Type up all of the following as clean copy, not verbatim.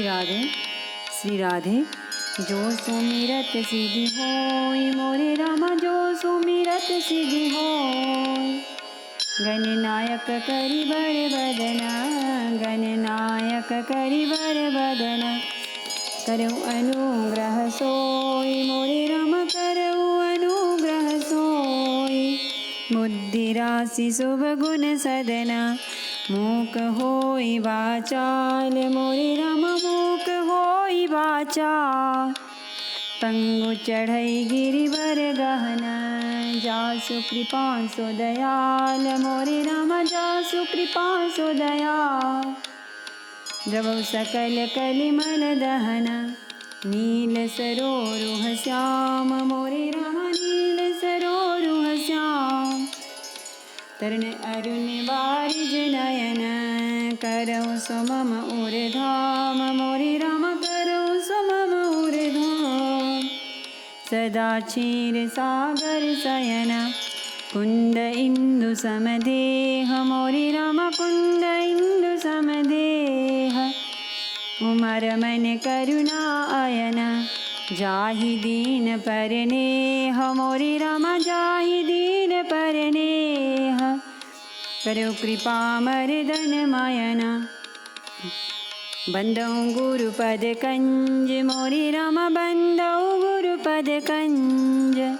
राधे श्री राधे। जो सुमिरत सिद्धि होय मोरे रामा, जो सुमिरत सिद्धि होय। गणनायक करि बर बदना, गणनायक करि बर बदना। करऊ अनुग्रह सोय मोरे रामा, करऊ अनुग्रह सोय। बुद्धि राशि शुभ गुण सदना, मूक होई वाचाल मोरे रामा, मूक होई वाचाल। पंगु चढ़ई गिरिवर गहना, जासु कृपा सो दयाल मोरे रामा, जासु कृपा सो दयाल। द्रवौ सकल कलिमल दहना, नील सरोरुह श्याम मोरे रामा, नील सरोरुह श्याम। तरण अरुण बारिज नयन, करौ सुमम उर्धाम मोरे रामा, करौ सुमम उर्धाम। सदा क्षीर सागर शयन, कुंद इंदु समदेह मोरे रामा, कुंद इंदु समदेह। उमर मन करुणा अयन, जाहि दीन परनेह मोरे रामा, जाहि दीन परनेह। करौ कृपा मर्दन मायना, बंदौ गुरुपद कंज मोरे रामा, बंदौ गुरुपद कंज।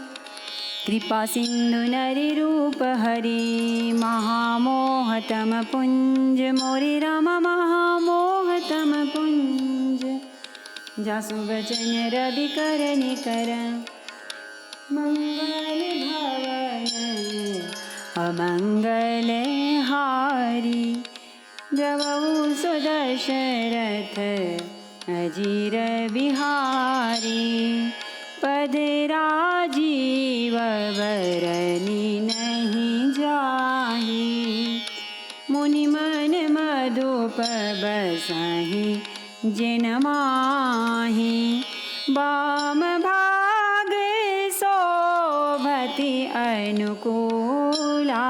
कृपा सिंधु नरि रूप हरि, महामोहतम पुंज मोरे रामा, महामोहतम पुंज। जासु वचन रवि कर निकर, मंगल भवन अमंगल हारी। द्रवौ सुदशरथ अजीर बिहारी, पद राजीव बरनी नहीं जाहि। मुनि मन मधुप बसहि जिन माहि, वाम भाग शोभति अनुकूला।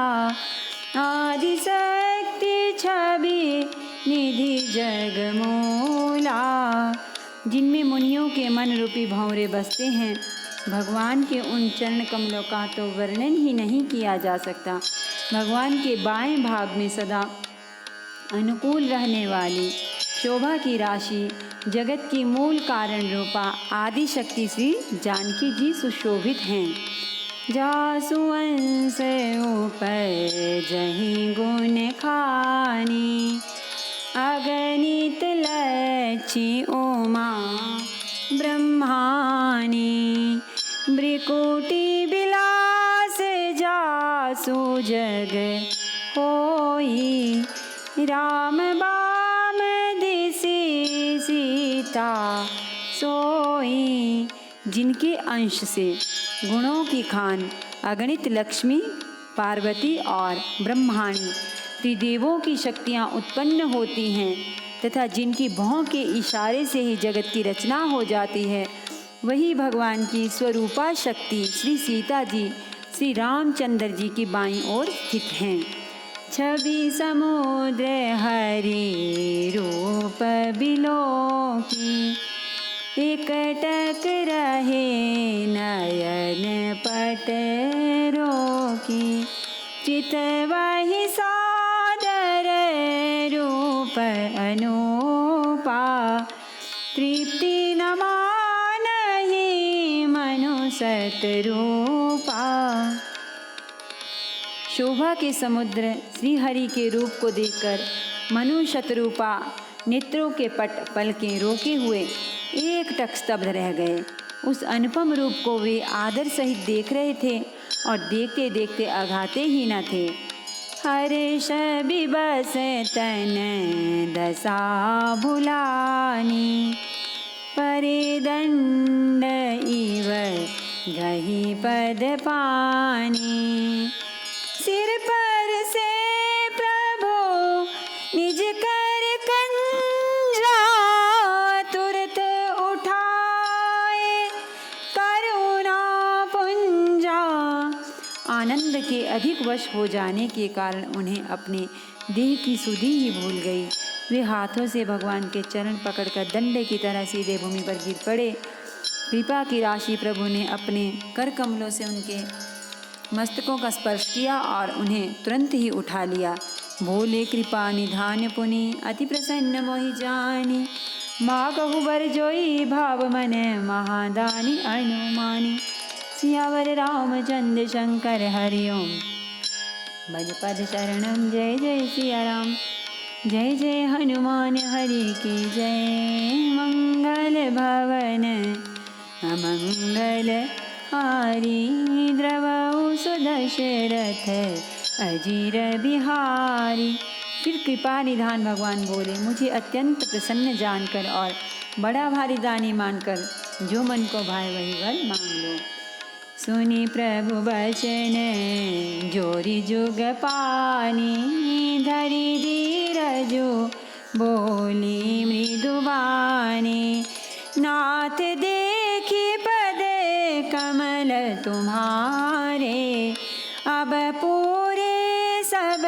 आदि शक्ति छवि निधि जगमूला। जिनमें मुनियों के मन रूपी भंवरे बसते हैं, भगवान के उन चरण कमलों का तो वर्णन ही नहीं किया जा सकता। भगवान के बाएं भाग में सदा अनुकूल रहने वाली शोभा की राशि, जगत की मूल कारण रूपा आदि शक्ति श्री जानकी जी सुशोभित हैं। जासु अंश उपजहि गुण खानी, अगणित लक्षि उमा ब्रह्मानी। भ्रिकुटी विलास जासु जग होई, राम बाम दिसि सीता सोई। जिनके अंश से गुणों की खान अगणित लक्ष्मी, पार्वती और ब्रह्माणी त्रिदेवों की शक्तियाँ उत्पन्न होती हैं, तथा जिनकी भौं के इशारे से ही जगत की रचना हो जाती है, वही भगवान की स्वरूपा शक्ति श्री सीता जी श्री रामचंद्र जी की बाईं ओर स्थित हैं। छवि समुद्र हरि रूप बिलोकी, एकटक रहे नयन पट रोकी। चितवहि सादर रूप अनूपा, तृप्ति न मानहि मनु सतरूपा। शोभा के समुद्र श्री हरि के रूप को देखकर मनु शतरूपा नेत्रों के पट पलकें रोके हुए एकटक स्तब्ध रह गए। उस अनुपम रूप को वे आदर सहित देख रहे थे और देखते देखते अघाते ही न थे। हर्ष बिबस तन दशा भुलानी, परे दंड इव गहि पद पानी। सिर पर से प्रभु निज कर कंजा, तुरत उठाए करुणा पुंजा। आनंद के अधिक वश हो जाने के कारण उन्हें अपने देह की सुधि ही भूल गई। वे हाथों से भगवान के चरण पकड़कर डंडे की तरह सीधे भूमि पर गिर पड़े। कृपा की राशि प्रभु ने अपने कर कमलों से उनके मस्तकों का स्पर्श किया और उन्हें तुरंत ही उठा लिया। भोले कृपा निधान पुनि अति प्रसन्न मोहि जानी, माँ कहु बर जोई भाव मन महादानी अनुमानी। सियावर रामचंद्र शंकर हरिओम भज पद शरणम। जय जय सिया राम, जय जय हनुमान हरि की जय। मंगल भवन अमंगल हारी, द्रवहु सुदशरथ अजीर बिहारी। फिर कृपा निधान भगवान बोले, मुझे अत्यंत प्रसन्न जानकर और बड़ा भारी दानी मानकर जो मन को भाए वही वर मांग लो। सुनि प्रभु बचन जोरी जुग पानी, धरि धीरजु बोली मृदुबानी। नाथ देखी पद कमल तुम्हारे, अब पूरे सब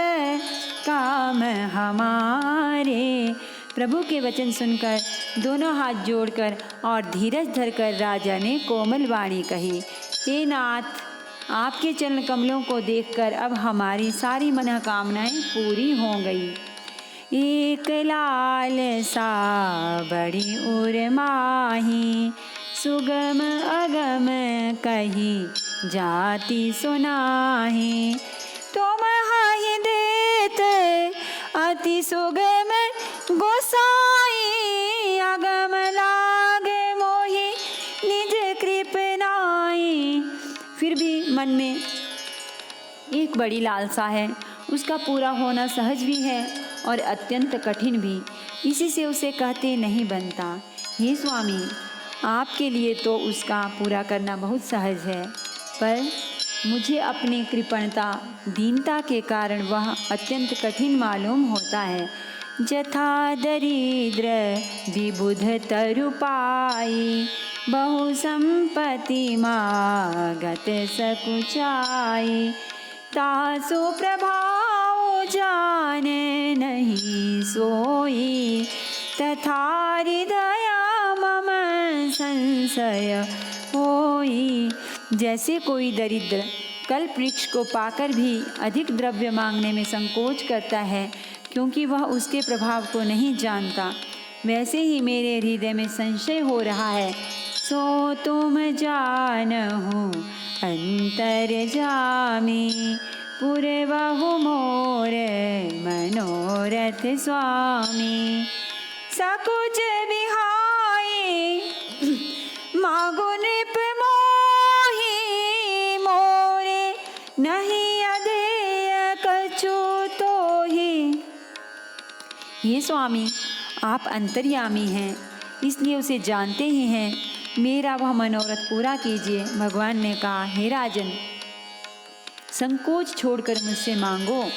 काम हमारे। प्रभु के वचन सुनकर दोनों हाथ जोड़कर और धीरज धरकर राजा ने कोमल वाणी कही, हे नाथ, आपके चरण कमलों को देखकर अब हमारी सारी मनोकामनाएं पूरी हो गई। एक लाल सा बड़ी उर माही, सुगम अगम कही जाति सुनाही। तुम हाहि देत अति सुगम गोसाई, अगम लागे मोहि निज कृपनाई। फिर भी मन में एक बड़ी लालसा है, उसका पूरा होना सहज भी है और अत्यंत कठिन भी, इसी से उसे कहते नहीं बनता। हे स्वामी, आपके लिए तो उसका पूरा करना बहुत सहज है, पर मुझे अपनी कृपणता दीनता के कारण वह अत्यंत कठिन मालूम होता है। जथा दरिद्र विबुध तरु पाई, बहु संपत्ति मागत सकुचाई। तासु प्रभाव जाने नहीं सोई, तथा हृदय मम संशय होई। जैसे कोई दरिद्र कल्प वृक्ष को पाकर भी अधिक द्रव्य मांगने में संकोच करता है, क्योंकि वह उसके प्रभाव को नहीं जानता, वैसे ही मेरे हृदय में संशय हो रहा है। सो तुम जानहु अंतर्जामी, पूर्वहु मोर मनोरथ स्वामी। सकुच बिहाई मागु नृप मोहि, मोरे नहीं अधेय कछु तोहि। हे स्वामी, आप अंतर्यामी हैं, इसलिए उसे जानते ही हैं, मेरा वह मनोरथ पूरा कीजिए। भगवान ने कहा, हे राजन, संकोच छोड़कर मुझसे मांगो,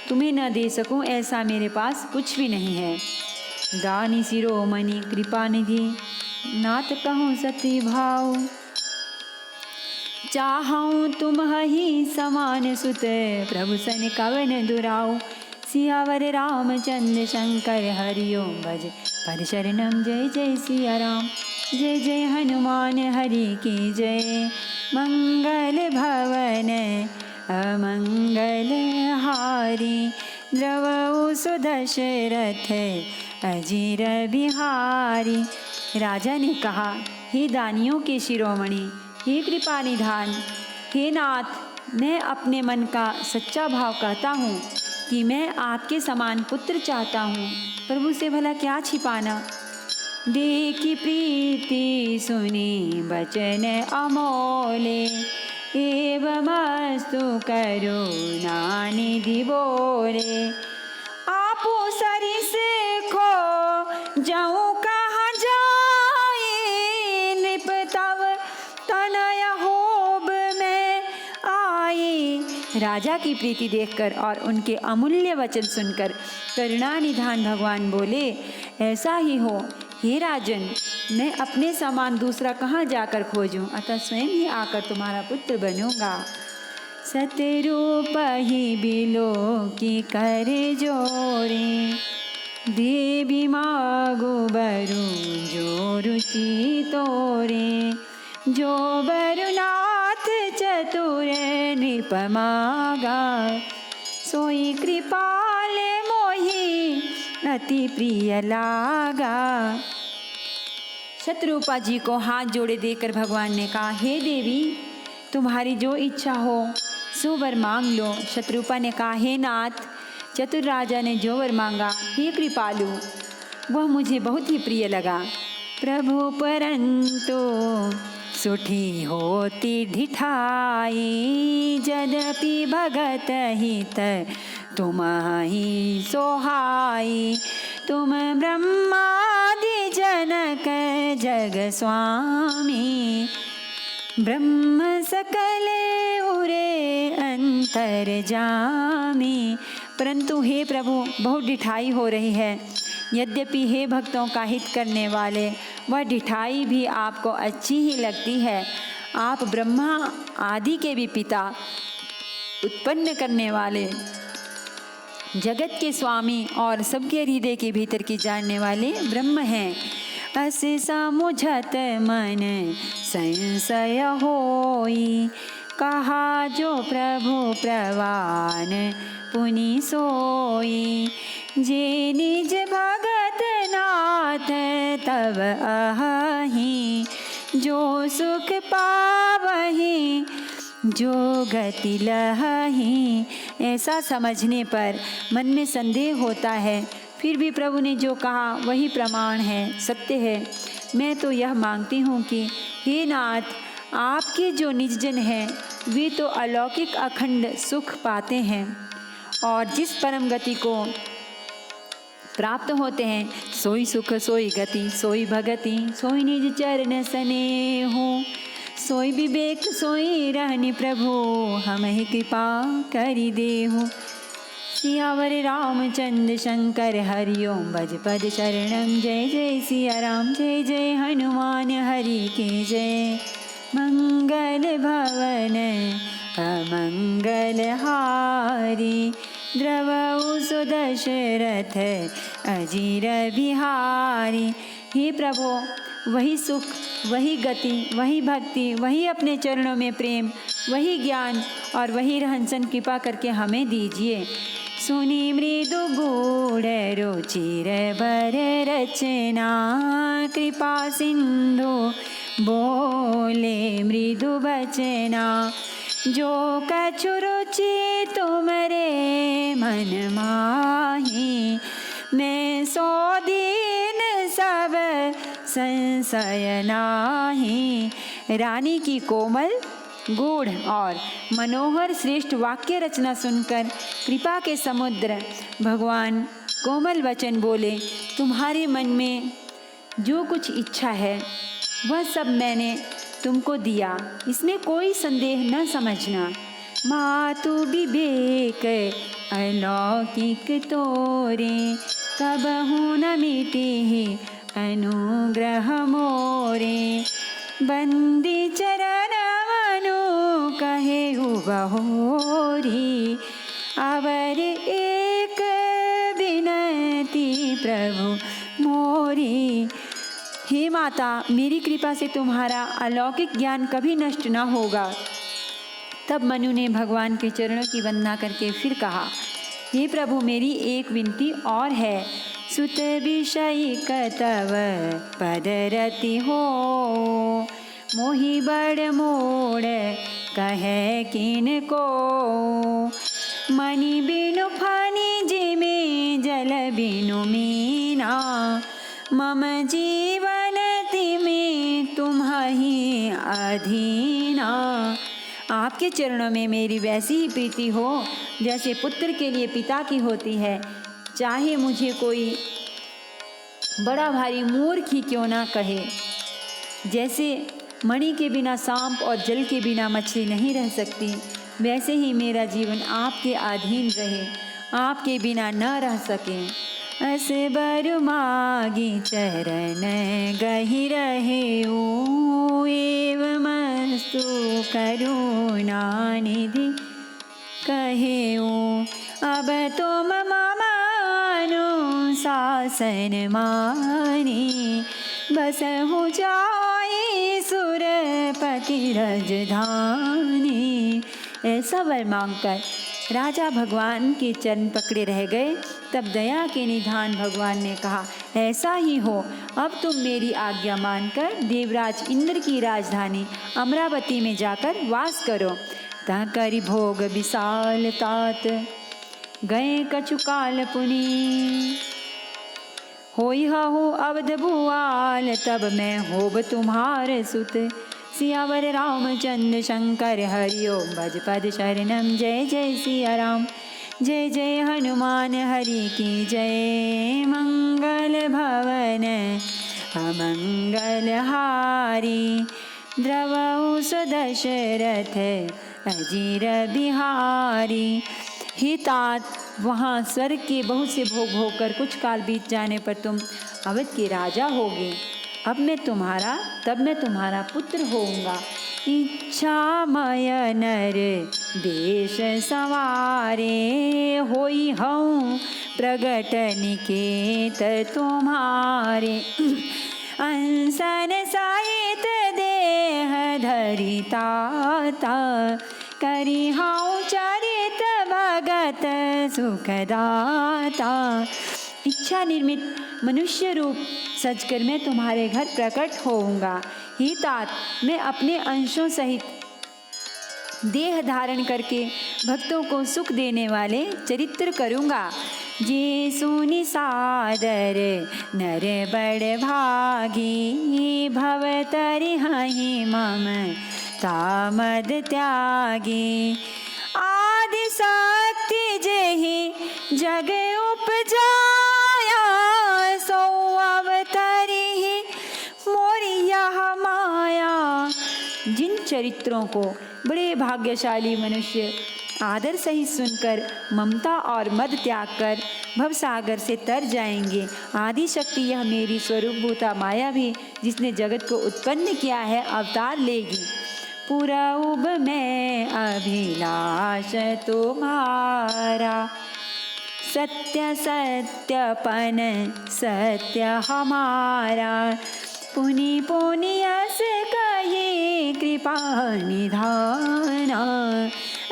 तुम्हें न दे सकूं ऐसा मेरे पास कुछ भी नहीं है। दानी शिरोमणि कृपा निधि, नाथ कहूँ सती भाव। चाहूँ तुम ही समान सुत, प्रभु सन कवन दुराऊ। सियावर रामचंद्र शंकर हरिओम भज पद शरणम। जय जय सिया राम, जय जय हनुमान हरि की जय। मंगल भवन अमंगल हारी, द्रवहु सुदशरथ अजीर बिहारी। राजा ने कहा, हे दानियों के शिरोमणि, हे कृपा निधान, हे नाथ, मैं अपने मन का सच्चा भाव कहता हूँ कि मैं आपके समान पुत्र चाहता हूँ। प्रभु से भला क्या छिपाना। देखी प्रीति सुनी बचन अमोले, एवमस्तु करुणा निधि बोले। आपो सरिस खो जाऊँ कहाँ जाए, नृप तव तनय होब में आई। राजा की प्रीति देखकर और उनके अमूल्य वचन सुनकर करुणा निधान भगवान बोले, ऐसा ही हो हे राजन, मैं अपने समान दूसरा कहाँ जाकर खोजूं, अतः स्वयं ही आकर तुम्हारा पुत्र बनूंगा। सतरूप ही बिलो की कर जोरे, देवी मागो बरु जो रुचि तोरे, जो बरुनाथ चतुर नृप मागा, सोई कृपाल मोहि अति प्रिय लागा। शत्रुपा जी को हाथ जोड़े देकर भगवान ने कहा, हे देवी, तुम्हारी जो इच्छा हो सो वर मांग लो। शत्रुपा ने कहा, हे नाथ, चतुर राजा ने जो वर मांगा, हे कृपालु, वह मुझे बहुत ही प्रिय लगा। प्रभु परंतु सुठी होती ढिठाई, यद्यपि भगत हित तुम ही सोहाई। तुम ब्रह्मादि जनक जग स्वामी, ब्रह्म सकल उरे अंतर जामी। परंतु हे प्रभु, बहुत ढिठाई हो रही है। यद्यपि हे भक्तों का हित करने वाले, वह ढिठाई भी आपको अच्छी ही लगती है। आप ब्रह्मा आदि के भी पिता, उत्पन्न करने वाले, जगत के स्वामी और सबके हृदय के भीतर की जानने वाले ब्रह्म हैं। अस समुझत मन संशय होई, कहा जो प्रभु प्रवान पुनि सोई। जे निज भगत नाथ तब अहि, जो सुख पावहि जो गति लहहि। ऐसा समझने पर मन में संदेह होता है, फिर भी प्रभु ने जो कहा वही प्रमाण है, सत्य है। मैं तो यह मांगती हूँ कि हे नाथ, आपके जो निजजन हैं वे तो अलौकिक अखंड सुख पाते हैं, और जिस परम गति को प्राप्त होते हैं, सोई सुख सोई गति सोई भगति, सोई निज चरण स्नेहो, सोई विवेक सोई रहनि प्रभु, हम ही कृपा करि देहु। सियावर रामचंद्र शंकर हरिओम, भज पद शरणम। जय जय सिया राम, जय जय हनुमान हरि के जय। मंगल भवन अमंगल हारी, द्रवउ सुदशरथ अजीर बिहारी। हे प्रभु, वही सुख, वही गति, वही भक्ति, वही अपने चरणों में प्रेम, वही ज्ञान और वही रहन सहन कृपा करके हमें दीजिए। सुनी मृदु गूढ़ रुचिर बर रचना, कृपा सिंधु बोले मृदु बचना। जो कछु रुचि तुमरे मन माही, मैं सो दिन सब संशय नाही। रानी की कोमल, गूढ़ और मनोहर श्रेष्ठ वाक्य रचना सुनकर कृपा के समुद्र भगवान कोमल वचन बोले, तुम्हारे मन में जो कुछ इच्छा है वह सब मैंने तुमको दिया, इसमें कोई संदेह न समझना। मातु विवेक अलौकिक तोरे, कबहु न मिटे अनुग्रह मोरे। बंदी चरण मनु कहे बहोरी, अवर एक विनती प्रभु मोरी। हे माता, मेरी कृपा से तुम्हारा अलौकिक ज्ञान कभी नष्ट न होगा। तब मनु ने भगवान के चरणों की वंदना करके फिर कहा, हे प्रभु, मेरी एक विनती और है। सुत विषय कतव पदरति हो, मोहि बड़ मोड़ कहे किन को। मणि बिनु फनि जिमे जल बिनु मीना, मम जीवन तिमे तुम्हि अधीना। आपके चरणों में मेरी वैसी ही प्रीति हो जैसे पुत्र के लिए पिता की होती है। चाहे मुझे कोई बड़ा भारी मूर्ख ही क्यों ना कहे। जैसे मणि के बिना सांप और जल के बिना मछली नहीं रह सकती, वैसे ही मेरा जीवन आपके अधीन रहे, आपके बिना न रह सके। अस बरु मागी चरण गहि रहे, एवमस्तु करुणा निधि कहे। अब तुम मानो शासन माने, बस हो जाए सुरपति राजधानी। ऐसा वर मांगकर राजा भगवान के चरण पकड़े रह गए। तब दया के निधान भगवान ने कहा, ऐसा ही हो, अब तुम मेरी आज्ञा मानकर देवराज इंद्र की राजधानी अमरावती में जाकर वास करो। ता करि भोग विशाल तात, गए कछु काल पुनि। होई हो अवध भुआल, तब मैं होब तुम्हार सुत। सियावर रामचंद्र शंकर हरिओम, भज पद शरणम। जय जय सिया राम, जय जय हनुमान हरि की जय। मंगल भवन अमंगल हारी, द्रवहु सुदशरथ अजीर बिहारी। हे तात, वहाँ स्वर्ग के बहुत से भोग होकर कुछ काल बीत जाने पर तुम अवध के राजा होगे। तब मैं तुम्हारा पुत्र होऊंगा। इच्छामय नर देश सवारे, होई हूँ प्रगट निकेत तुम्हारे। अंसन सहित देह धरि ताता, करी हूँ चरित भगत सुखदाता। इच्छा निर्मित मनुष्य रूप सजकर मैं तुम्हारे घर प्रकट होऊंगा। ही तात, मैं अपने अंशों सहित देह धारण करके भक्तों को सुख देने वाले चरित्र करूँगा। जे सुनि सादर नर बड़ भागी, भव तरिहहि मम तामद त्यागी। आदि शक्ति जेहि जग उपजाया, सो अवतरिहि मोरि यह माया। जिन चरित्रों को बड़े भाग्यशाली मनुष्य आदर सहित सुनकर ममता और मद त्याग कर भवसागर से तर जाएंगे। आदि शक्ति यह मेरी स्वरूपभूता माया भी, जिसने जगत को उत्पन्न किया है, अवतार लेगी। पुरउब में अभिलाष तुम्हारा, सत्य सत्यपन सत्य हमारा। पुनि पुनि यस कहि कृपा निधाना,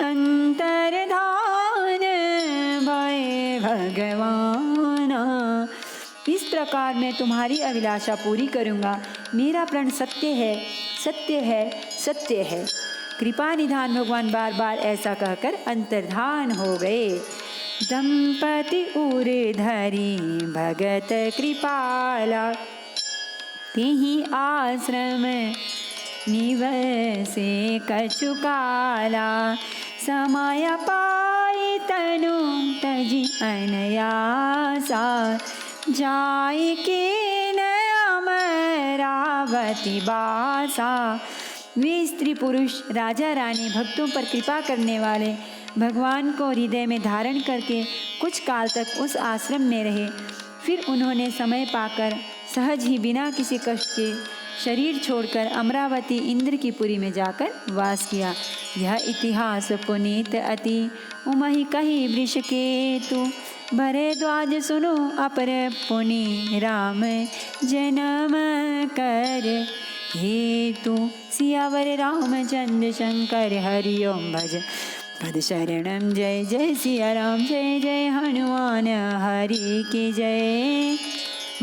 अंतर्धान भय भगवाना। इस प्रकार मैं तुम्हारी अभिलाषा पूरी करूँगा। मेरा प्रण सत्य है, सत्य है, सत्य है। कृपा निधान भगवान बार बार ऐसा कहकर अंतर्धान हो गए। दंपति उर धरी भगत कृपाला, तिहि आश्रम निवसे कछु काला। समय पाई तनु तजि अनयासा, जाय के न अमरावती बासा। वे स्त्री पुरुष राजा रानी भक्तों पर कृपा करने वाले भगवान को हृदय में धारण करके कुछ काल तक उस आश्रम में रहे। फिर उन्होंने समय पाकर सहज ही बिना किसी कष्ट के शरीर छोड़कर अमरावती इंद्र की पुरी में जाकर वास किया। यह इतिहास पुनीत अति, उमहि कही वृषकेतु। भरद्वाज सुनो अपर पुनि, राम जन्म कर हेतु। सियावर रामचंद्र शंकर हरिओम, भज पद शरणम। जय जय सिया राम, जय जय हनुमान हरि की जय।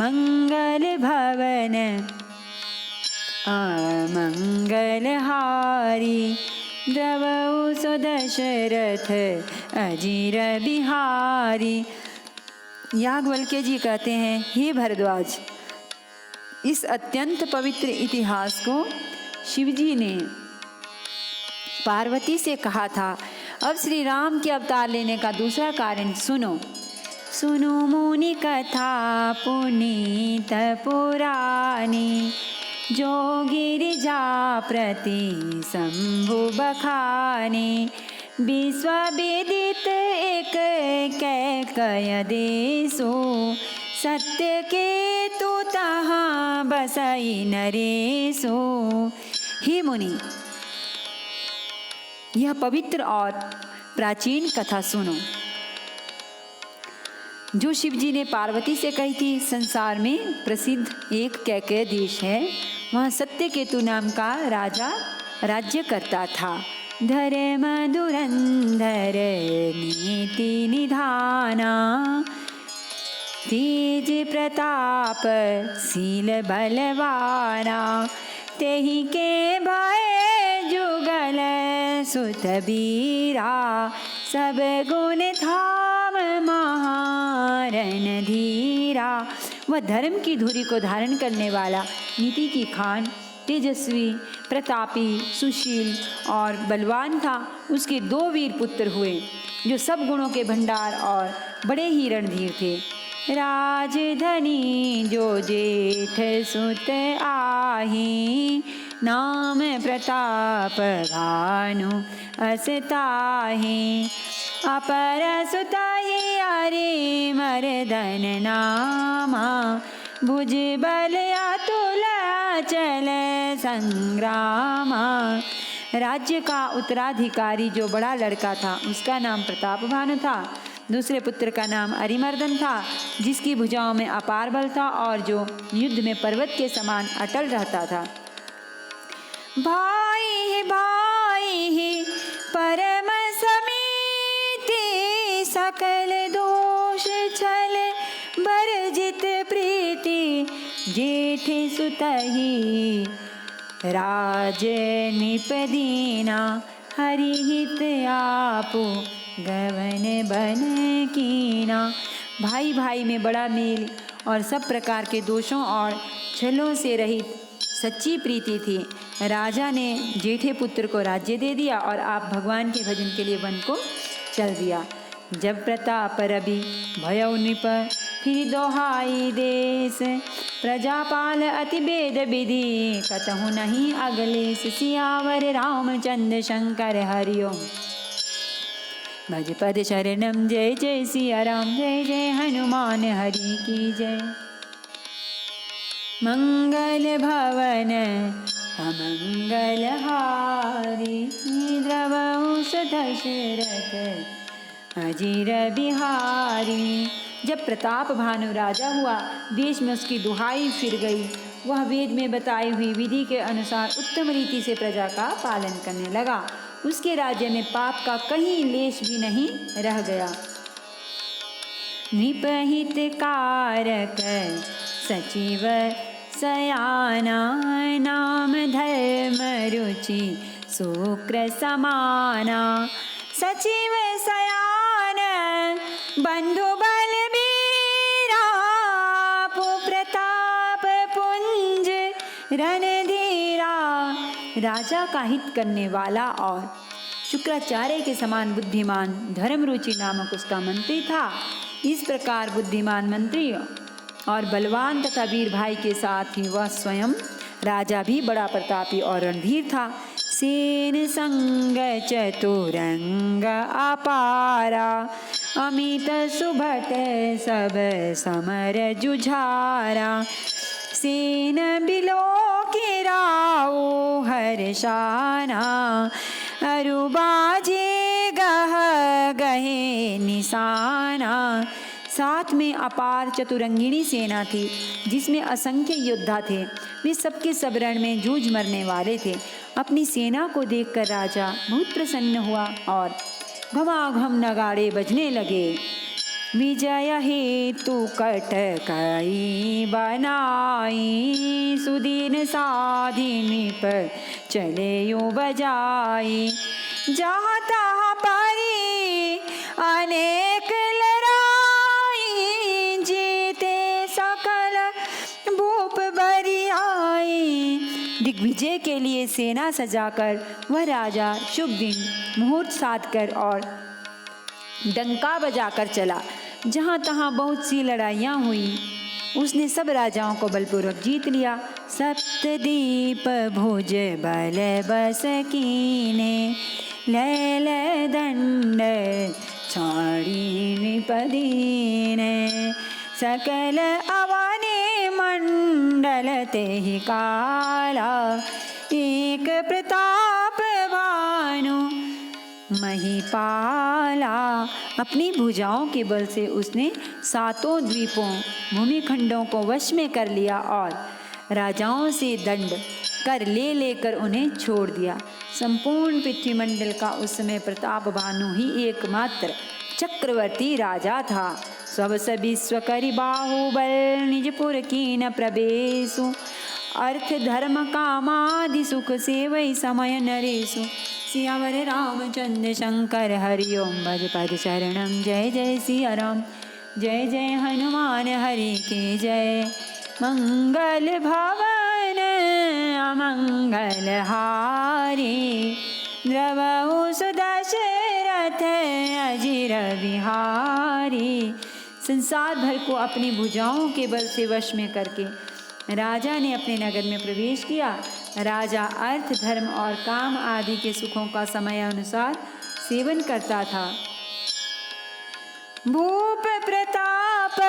मंगल भवन अमंगल हारी, द्रवहु सुदशरथ अजीर बिहारी। याज्ञवल्क्य जी कहते हैं, हे भरद्वाज, इस अत्यंत पवित्र इतिहास को शिवजी ने पार्वती से कहा था। अब श्री राम के अवतार लेने का दूसरा कारण सुनो। सुनो मुनि कथा पुनीत पुरानी, जो गिरिजा प्रति शंभु बखानी। विश्व विदित एक कैकय देशो, सत्य के तु तहाँ बसई नरेशो। हे मुनि, यह पवित्र और प्राचीन कथा सुनो। जो शिवजी ने पार्वती से कही थी, संसार में प्रसिद्ध एक कैकेय देश है, वहाँ सत्यकेतु नाम का राजा राज्य करता था। धर्म धुरंधर नीति निधाना, तेज प्रताप शील बलवाना, तेहि के भय जुगल सुत बीरा, सब गुण धाम महारण धीरा। वह धर्म की धुरी को धारण करने वाला, नीति की खान, तेजस्वी, प्रतापी, सुशील और बलवान था। उसके 2 वीर पुत्र हुए जो सब गुणों के भंडार और बड़े ही रणधीर थे। राजधनी जो जेठ सुत आही, नाम प्रताप भानु असताही, अपर सुताही अरे मर्दन नामा, भुज बल अतुल चल संग्रामा। राज्य का उत्तराधिकारी जो बड़ा लड़का था, उसका नाम प्रताप भानु था। दूसरे पुत्र का नाम अरिमर्दन था, जिसकी भुजाओं में अपार बल था और जो युद्ध में पर्वत के समान अटल रहता था। भाई भाई परम समीति, सकल दोष छल बरजित प्रीति, जेठ सुतहि राज निपदीना, हरिहित आपु गवन बन कीना। भाई भाई में बड़ा मेल और सब प्रकार के दोषों और छलों से रहित सच्ची प्रीति थी। राजा ने जेठे पुत्र को राज्य दे दिया और आप भगवान के भजन के लिए वन को चल दिया। जब प्रताप रवि भयउ निप, फिर दोहाई देश, प्रजापाल अति वेद विधि, कतहु नहीं अगलेश। सियावर रामचंद्र शंकर हरिओम, भज पद शरणम, जय जय सिया राम, जय जय हनुमान हरि की जय। मंगल भवन अमंगल हारी, द्रवहु दशरथ अजीर बिहारी। जब प्रताप भानु राजा हुआ, देश में उसकी दुहाई फिर गई। वह वेद में बताई हुई विधि के अनुसार उत्तम रीति से प्रजा का पालन करने लगा। उसके राज्य में पाप का कहीं लेश भी नहीं रह गया। नृपहित कारक सचिव सयाना, नाम धर्म रुचि शुक्र समाना। सचिव सयान बंधु बलबीरा, प्रताप पुंज रणधीरा। राजा का हित करने वाला और शुक्राचार्य के समान बुद्धिमान धर्मरुचि नामक उसका मंत्री था। इस प्रकार बुद्धिमान मंत्री और बलवान तथा वीर भाई के साथ ही वह स्वयं राजा भी बड़ा प्रतापी और रणधीर था। सेन संग चतुरंग अपारा, अमित सुभट सब समर जुझारा। सेन बिलो के राओ हर्षाना, अरुबाजे गह गहे निशाना। साथ में अपार चतुरंगिणी सेना थी, जिसमें असंख्य योद्धा थे। वे सबके सब रण में जूझ मरने वाले थे। अपनी सेना को देखकर राजा बहुत प्रसन्न हुआ और घमाघम नगाड़े बजने लगे। विजय हेतु कटकई बनाई, सुदीन साधिनी पर चले यूं बजाई। जहाँ तहाँ परी अनेक लड़ाई, जीते सकल भूप बरियाई। दिग्विजय के लिए सेना सजाकर वह राजा शुभ दिन मुहूर्त साध कर और डंका बजाकर चला। जहाँ तहाँ बहुत सी लड़ाइयाँ हुई, उसने सब राजाओं को बलपूर्वक जीत लिया। सप्तदीप भुज बल बस कीने, लैल दंड छाड़ी निपदीने। सकल अवनि मंडल तेहि काला, एक प्रताप भानु महीपाला। अपनी भुजाओं के बल से उसने 7 द्वीपों भूमिखंडों को वश में कर लिया और राजाओं से दंड कर लेकर उन्हें छोड़ दिया। संपूर्ण पृथ्वीमंडल का उस समय प्रताप भानु ही एकमात्र चक्रवर्ती राजा था। स्वस विश्व करि बाहुबल निजपुर की न प्रवेशु। अर्थ धर्म कामादि सुख सेवै समय नरेशु। सियावर रामचंद्र शंकर हरि ओम भज पद चरणम। जय जय सिया राम जय जय हनुमान हरि के जय। मंगल भवन अमंगल हारी। द्रवहु सुदशरथ अजिर बिहारी। संसार भर को अपनी भुजाओं के बल से वश में करके राजा ने अपने नगर में प्रवेश किया। राजा अर्थ धर्म और काम आदि के सुखों का समय अनुसार सेवन करता था। भूप प्रताप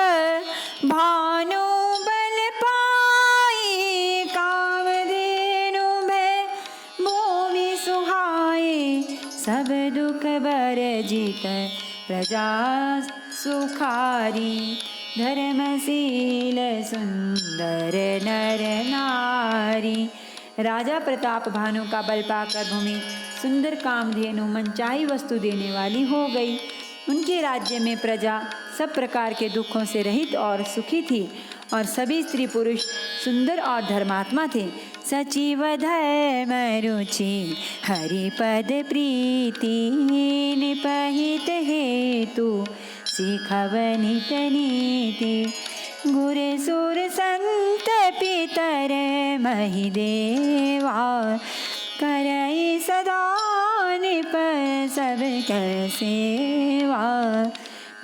भानु बल पाई। कामधेनु भय भूमि सुहाए। सब दुख बर जीत प्रजा सुखारी। धर्मशील सुंदर नर नारी। राजा प्रताप भानु का बल पाकर भूमि सुंदर कामधेनु मनचाही वस्तु देने वाली हो गई। उनके राज्य में प्रजा सब प्रकार के दुखों से रहित और सुखी थी और सभी स्त्री पुरुष सुंदर और धर्मात्मा थे। सचिव धर्म रुचि हरिपद प्रीति। निपहित हेतु सिखव नित नीति। गुर सुर संत पितर महि देवा। करई सदा निप सब कर सेवा।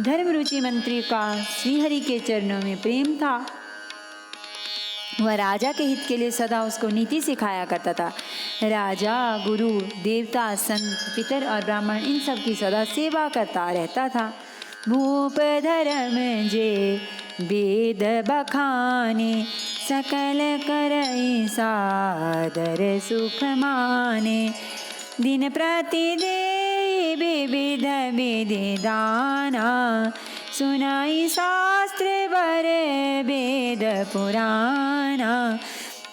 धर्म रुचि मंत्री का श्रीहरि के चरणों में प्रेम था। वह राजा के हित के लिए सदा उसको नीति सिखाया करता था। राजा गुरु देवता संत पितर और ब्राह्मण इन सब की सदा सेवा करता रहता था। भूप धर्म जे वेद बखाने। सकल करई सादर सुख माने। दिन प्रति दे विविध विधि दाना। सुनाई शास्त्र वर वेद पुराना।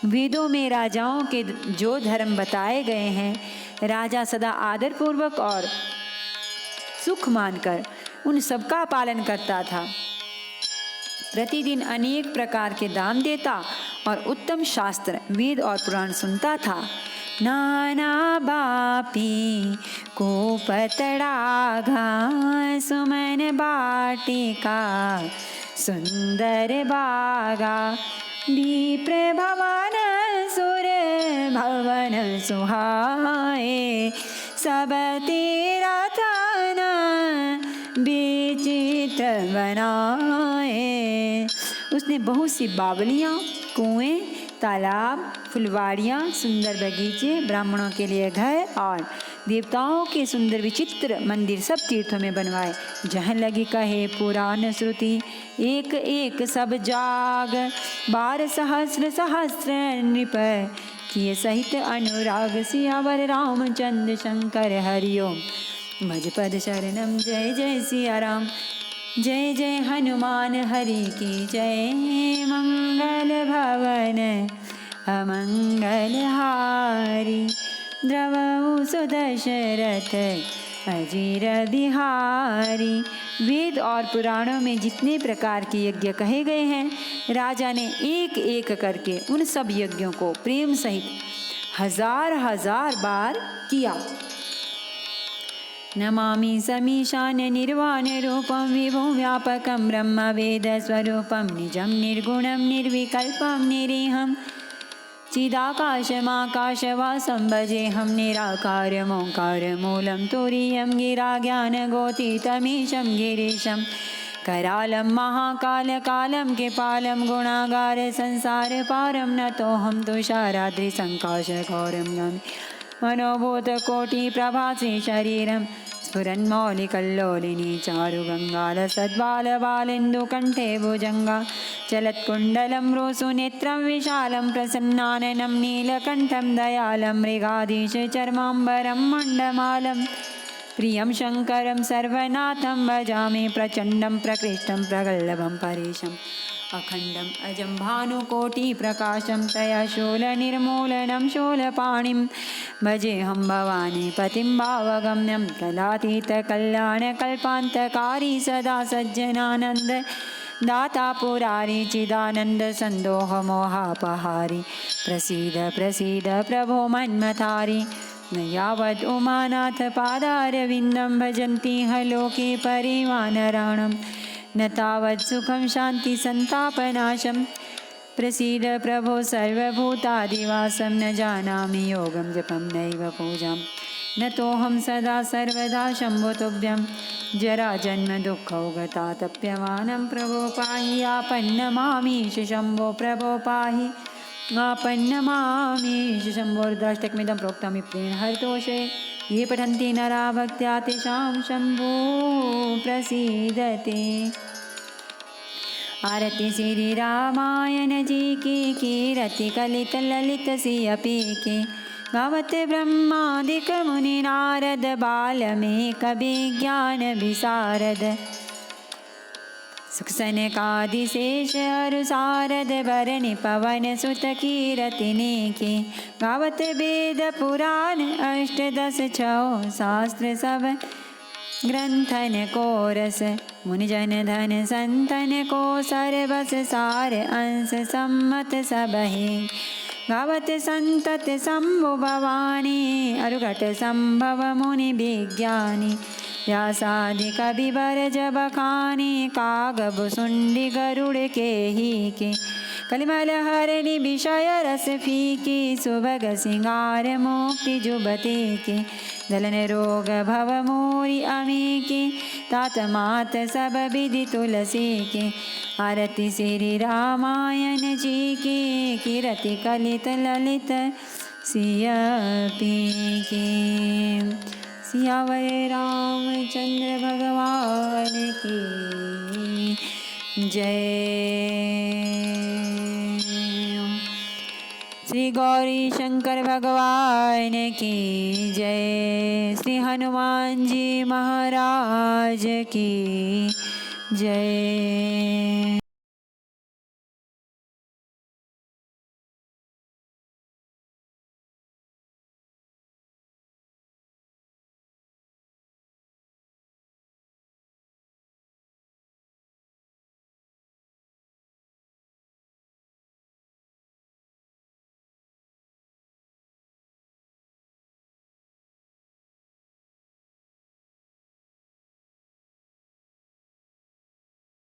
वेदों में राजाओं के जो धर्म बताए गए हैं, राजा सदा आदर पूर्वक और सुख मानकर उन सबका पालन करता था। प्रतिदिन अनेक प्रकार के दान देता और उत्तम शास्त्र वेद और पुराण सुनता था। नाना बापी को पतड़ाघा। सुमन बाटिका सुंदर बागा। विप्र भवन सुर भवन सुहाए। सब तीरथ विचित्र बनाए। उसने बहुत सी बावलियाँ, कुएं, तालाब, फुलवाड़ियाँ, सुंदर बगीचे, ब्राह्मणों के लिए घर और देवताओं के सुंदर विचित्र मंदिर सब तीर्थों में बनवाए। जहाँ लगी कहे पुराण श्रुति। एक एक सब जाग। 12 सहस्र सहस्र नृप किए सहित अनुराग। सियावर रामचंद्र शंकर हरि ओम भज पद शरणम। जय जय सिया राम जय जय हनुमान हरि की जय। मंगल भवन अमंगल हारी। द्रवहु सुदशरथ अजिर बिहारी। वेद और पुराणों में जितने प्रकार के यज्ञ कहे गए हैं, राजा ने एक एक करके उन सब यज्ञों को प्रेम सहित हजार हजार बार किया। नमामि समीशान निर्वाण रूपम विभुं व्यापकं ब्रह्म वेद स्वरूपं निजं निर्गुणं निर्विकल्पं निरीहं। चिदाकाशमाकाशवासं भजेऽहं निराकारमोङ्कारमूलं तुरीयं गिराज्ञानगोतीतमीशं गिरीशं। करालं महाकालकालं कृपालं गुणागार संसारपारं नतोऽहं तुषाराद्रिसङ्काशघोरं नमामि। मनोभूतकोटिप्रभासे शरीरं स्फुरन्मौलिकल्लोलिनी चारुगङ्गालसद्बालबालेन्दुकण्ठे भुजङ्गा। चलत्कुण्डलं रोसुनेत्रं विशालं प्रसन्नाननं नीलकण्ठं दयालं मृगाधीशचर्माम्बरं मण्डमालं। प्रियं शङ्करं सर्वनाथं भजामि प्रचण्डं प्रकृष्टं प्रगल्भं परेशम् अखण्डम् अजं भानुकोटिप्रकाशं तयशूलनिर्मूलनं शूलपाणिं भजेऽहं भवानी पतिं भावगम्यं कलातीतकल्याणकल्पान्तकारी सदा सज्जनानन्द दाता पुरारी चिदानन्द सन्दोहमोहापहारी प्रसीद प्रसीद प्रभो मन्मथारी न यावद् उमानाथ पादारविन्दं भजन्ति ह लोके परिवानराणं न तावत् सुखं शान्ति सन्तापनाशं प्रसीद प्रभो सर्वभूतादिवासं न जानामि योगं जपं नैव पूजां न तोऽहं सदा सर्वदा शम्भो तुभ्यं जराजन्मदुःखौगतातप्यमानं प्रभो पाहि आपन्नमामीश शम्भो प्रभो पाहि आपन्नमामीश शम्भो रुद्राष्टकमिदं प्रोक्तं विप्रेण हरितोषे ये पठन्ति नरा भक्त्या तेषां शम्भो प्रसीदते। आरती श्री रामायण जी की कीरति कलित ललित सियपी के गावत ब्रह्मादिक मुनि नारद बाल्मीक विज्ञान विशारद सुख सनकादिशेष अरु सारद वरनि पवन सुत कीरति नेके गावत वेद पुराण अष्टदश छौ शास्त्र सब ग्रंथन को रस मुनिजन धन संतन को सर्वस सार अंश सम्मत सबहि गावत संतत शंभु भवानी अरुघट संभव मुनि विज्ञानी व्यासादि कविवर जब खानी कागब सुंडी गरुड़ के ही के कलिमल हरणी विषय रस फीकी सुभग सिंगार मुक्ति जुबते के दलन रोग भव मोरी अमी के तात मात सब विधि तुलसी के आरती श्री रामायण जी की कीरति कलित ललित सियपी के। सियावर रामचंद्र भगवान की जय। श्री गौरी शंकर भगवान की जय। श्री हनुमान जी महाराज की जय।